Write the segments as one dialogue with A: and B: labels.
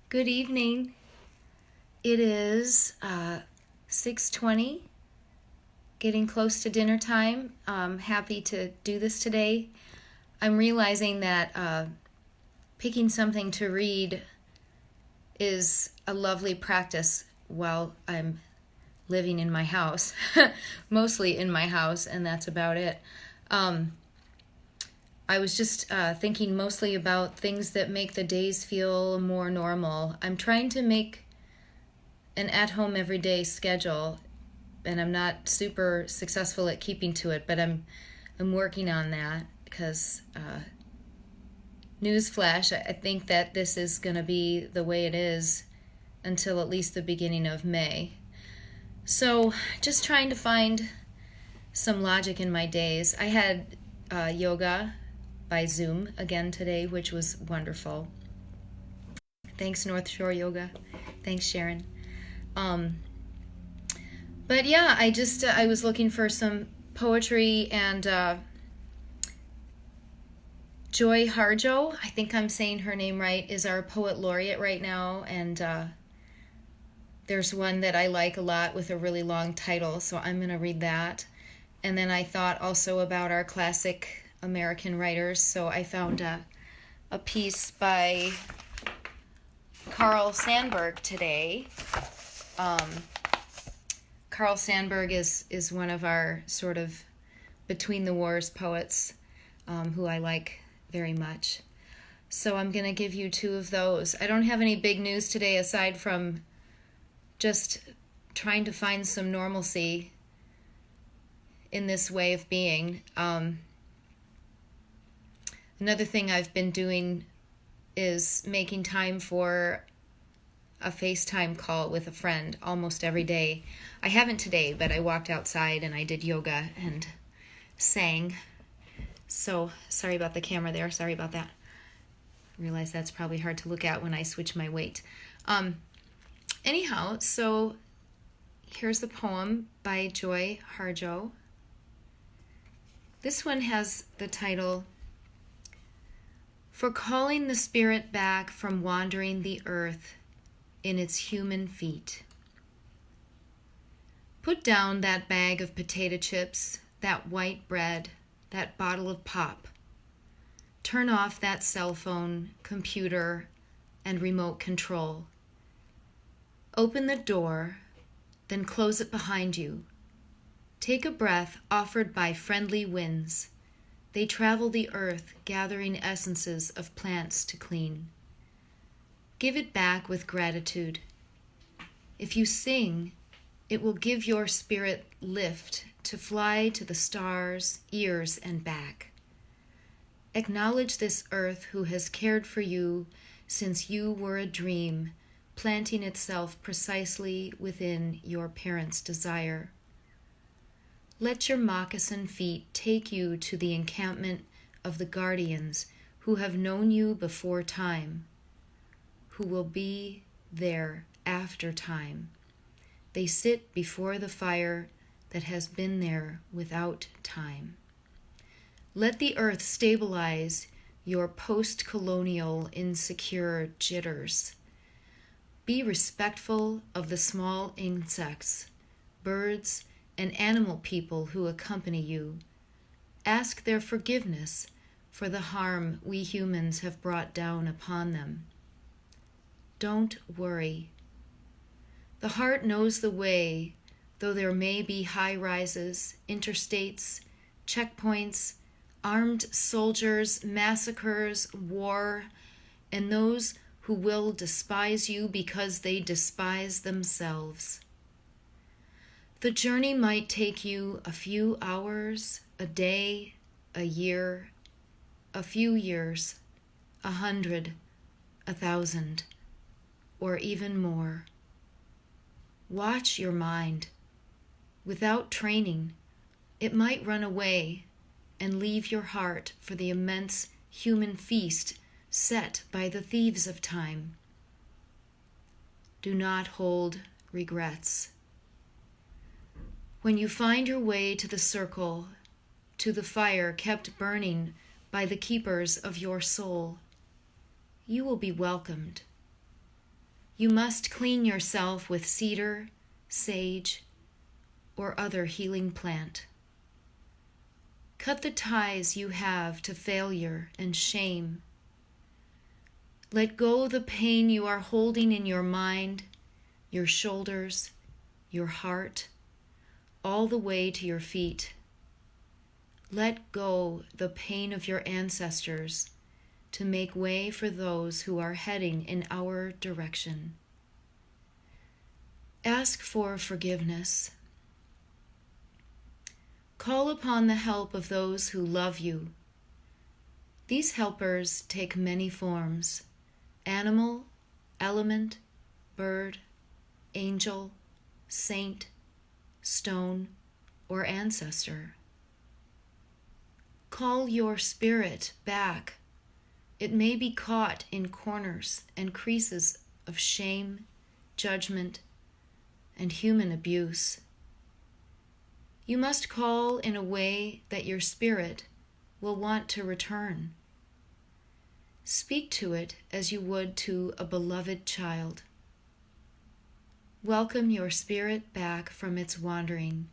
A: Good evening. It is 6:20, getting close to dinner time. I'm happy to do this today. I'm realizing that picking something to read is a lovely practice while I'm living in my house, mostly in my house, and that's about it. I was just thinking mostly about things that make the days feel more normal. I'm trying to make an at-home everyday schedule, and I'm not super successful at keeping to it, but I'm working on that because newsflash, I think that this is going to be the way it is until at least the beginning of May. So just trying to find some logic in my days. I had yoga by Zoom again today, which was wonderful. Thanks, North Shore Yoga. Thanks, Sharon. But yeah, I was looking for some poetry, and Joy Harjo, I think I'm saying her name right, is our poet laureate right now, and there's one that I like a lot with a really long title, so I'm going to read that. And then I thought also about our classic American writers, so I found a piece by Sandburg today. Sandburg is one of our sort of between the wars poets who I like very much. So I'm going to give you two of those. I don't have any big news today aside from just trying to find some normalcy in this way of being. Another thing I've been doing is making time for a FaceTime call with a friend almost every day. I haven't today, but I walked outside and I did yoga and sang. So sorry about the camera there. Sorry about that. I realize that's probably hard to look at when I switch my weight. Anyhow, so here's the poem by Joy Harjo. This one has the title, "For calling the spirit back from wandering the earth in its human feet. Put down that bag of potato chips, that white bread, that bottle of pop. Turn off that cell phone, computer, and remote control. Open the door, then close it behind you. Take a breath offered by friendly winds. They travel the earth, gathering essences of plants to clean. Give it back with gratitude. If you sing, it will give your spirit lift to fly to the stars, ears, and back. Acknowledge this earth who has cared for you since you were a dream, planting itself precisely within your parents' desire. Let your moccasin feet take you to the encampment of the guardians who have known you before time, who will be there after time. They sit before the fire that has been there without time. Let the earth stabilize your post-colonial insecure jitters. Be respectful of the small insects, birds, and animal people who accompany you. Ask their forgiveness for the harm we humans have brought down upon them. Don't worry. The heart knows the way, though there may be high rises, interstates, checkpoints, armed soldiers, massacres, war, and those who will despise you because they despise themselves. The journey might take you a few hours, a day, a year, a few years, 100, 1,000, or even more. Watch your mind. Without training, it might run away and leave your heart for the immense human feast set by the thieves of time. Do not hold regrets. When you find your way to the circle, to the fire kept burning by the keepers of your soul, you will be welcomed. You must clean yourself with cedar, sage, or other healing plant. Cut the ties you have to failure and shame. Let go the pain you are holding in your mind, your shoulders, your heart, all the way to your feet. Let go the pain of your ancestors to make way for those who are heading in our direction. Ask for forgiveness. Call upon the help of those who love you. These helpers take many forms: animal, element, bird, angel, saint, stone, or ancestor. Call your spirit back. It may be caught in corners and creases of shame, judgment, and human abuse. You must call in a way that your spirit will want to return. Speak to it as you would to a beloved child. Welcome your spirit back from its wandering.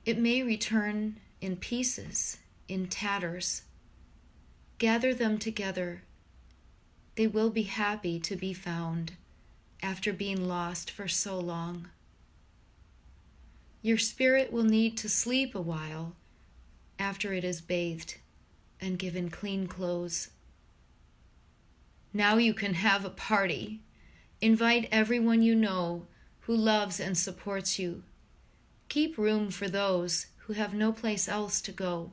A: It may return in pieces, in tatters. Gather them together. They will be happy to be found after being lost for so long. Your spirit will need to sleep a while after it is bathed and given clean clothes. Now you can have a party. Invite everyone you know who loves and supports you. Keep room for those who have no place else to go.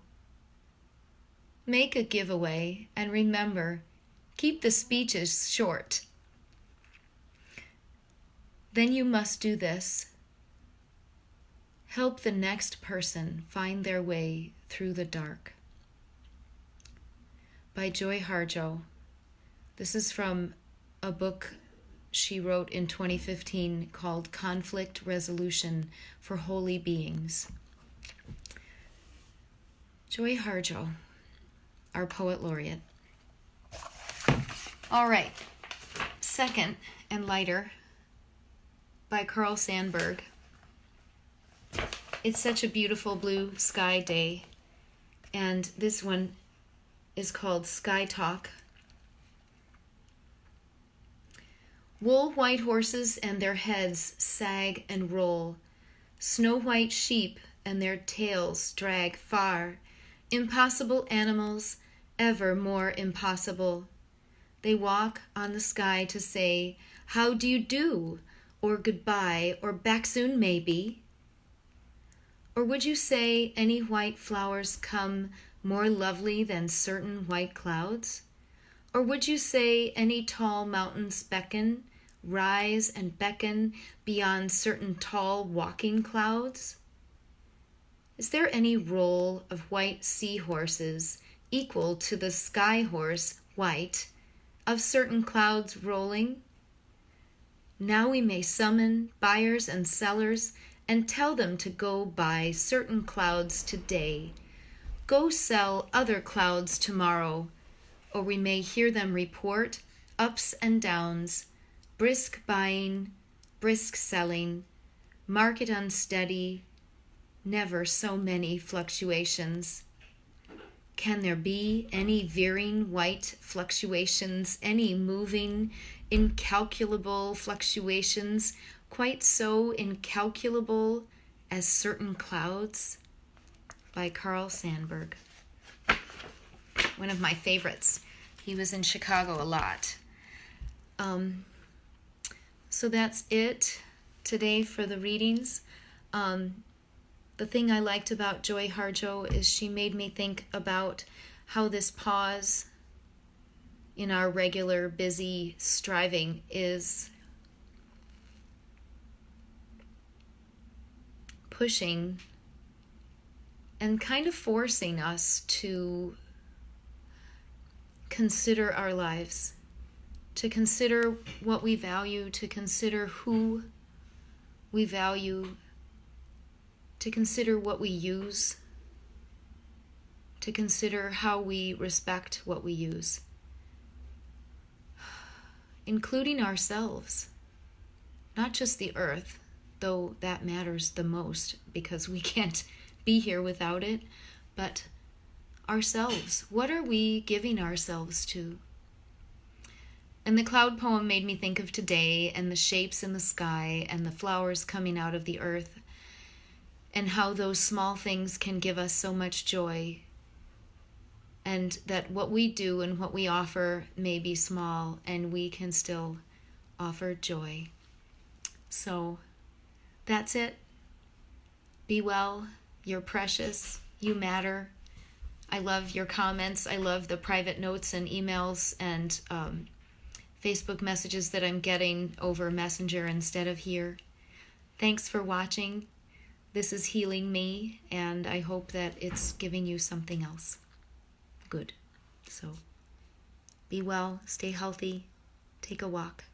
A: Make a giveaway, and remember, keep the speeches short. Then you must do this. Help the next person find their way through the dark. By Joy Harjo. This is from a book she wrote in 2015 called Conflict Resolution for Holy Beings. Joy Harjo, our poet laureate. All right, second and lighter by Carl Sandburg. It's such a beautiful blue sky day, and this one is called Sky Talk. Wool white horses and their heads sag and roll, snow white sheep and their tails drag far, impossible animals, ever more impossible. They walk on the sky to say, "How do you do?" or "Goodbye," or "Back soon, maybe." Or would you say any white flowers come more lovely than certain white clouds? Or would you say any tall mountains beckon, rise and beckon beyond certain tall walking clouds? Is there any roll of white seahorses equal to the sky horse, white, of certain clouds rolling? Now we may summon buyers and sellers and tell them to go buy certain clouds today. Go sell other clouds tomorrow, or we may hear them report ups and downs, brisk buying, brisk selling, market unsteady, never so many fluctuations. Can there be any veering white fluctuations, any moving, incalculable fluctuations, quite so incalculable as certain clouds? By Carl Sandburg. One of my favorites. He was in Chicago a lot. So that's it today for the readings. The thing I liked about Joy Harjo is she made me think about how this pause in our regular busy striving is pushing and kind of forcing us to consider our lives, to consider what we value, to consider who we value, to consider what we use, to consider how we respect what we use. including ourselves, not just the earth, though that matters the most because we can't be here without it, but ourselves. What are we giving ourselves to? And the cloud poem made me think of today and the shapes in the sky and the flowers coming out of the earth and how those small things can give us so much joy, and that what we do and what we offer may be small and we can still offer joy. So that's it. Be well. You're precious. You matter. I love your comments. I love the private notes and emails and Facebook messages that I'm getting over Messenger instead of here. Thanks for watching. This is healing me, and I hope that it's giving you something else good. So be well, stay healthy, take a walk.